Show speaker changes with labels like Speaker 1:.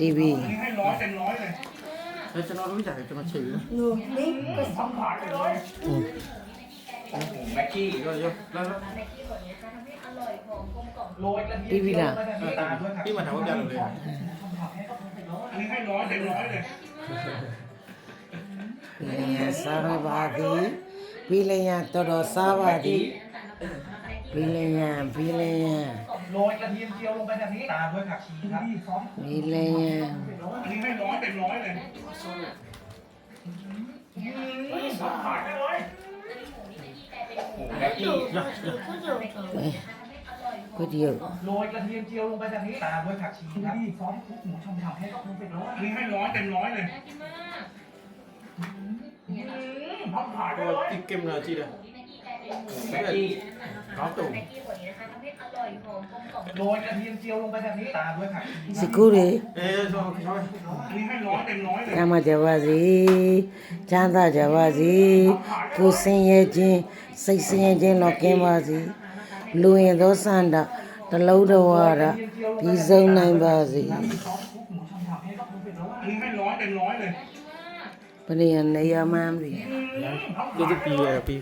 Speaker 1: TV
Speaker 2: ให้ร้อยเต็มร้อยเลย
Speaker 3: จะนอนรู้จักจะมาฉี่
Speaker 4: หนูนี่ก็สอง
Speaker 2: ผ่านไปเลย
Speaker 1: อืม
Speaker 2: แม็กกี้
Speaker 3: เยอะแล้ว
Speaker 5: ในที่ส่วนนี้นะคะทำให้อร่อยหอมกลมกล่อม
Speaker 2: โรยกระเทียมเจียวลงไปแบบนี้ตามด้วยผัก
Speaker 3: พี่มาถามว่าจะเลย
Speaker 2: อันนี้ให้ร้อยเต็มร้อยเลย
Speaker 1: စားရပါသည်ပြီးလျံတော်တော်စားပါသည်ပြီးလျံ
Speaker 2: โรยกระเทียมเจียวลงไปแบบนี้ตามด้วยผักชีครับ
Speaker 1: ပြီးလျံ
Speaker 2: อันนี้ให้ร้อยเต็มร้อยเลยผ่านไปเลยแม็กกี้
Speaker 1: ကိုဒီယ
Speaker 2: โรยกระเทียมเจียวลงไปแบบนี้ตามด้วยผักชีครับซอสคลุกหมูช่ำๆให้ก็คงเป็นร้อยอันนี้ให้ร้อยเต็มร้อยเลย
Speaker 5: น่ากินมาก
Speaker 2: ผ่านไปเลย
Speaker 3: ติ๊กเกมเลยจีเดีย
Speaker 2: แม็กกี้
Speaker 3: ก้าวตู่
Speaker 5: ในที่ส่วนนี้นะคะทำให้อร่อยหอมกลมกล่อม
Speaker 2: โรยกระเทียมเจียวลงไปแบบนี้ตามด้วยผักชี
Speaker 1: စကူတွေ
Speaker 3: ชอบชอบ
Speaker 2: อันนี้ให้ร้อยเต็มร้อยเลย
Speaker 1: ကမ္မကြပါစေချမ်းသာကြပါစေကိုယ်ဆင်းရဲခြင်းစိတ်ဆင်းရဲခြင်းတော့ကင်းပါစေလူရင်သောစန္ဒတလုံးတော်ဝါဒပြီးဆုံးနိုင်ပါစေ
Speaker 2: ซอสคลุกหมูช่ำๆให้ก็คงเป็นร้อยอันนี้ให้ร้อยเต็มร้อยเลย
Speaker 1: ဘယ်နေရာနေရာမှန်းပြီ
Speaker 3: ยี่สิบปีเลยปี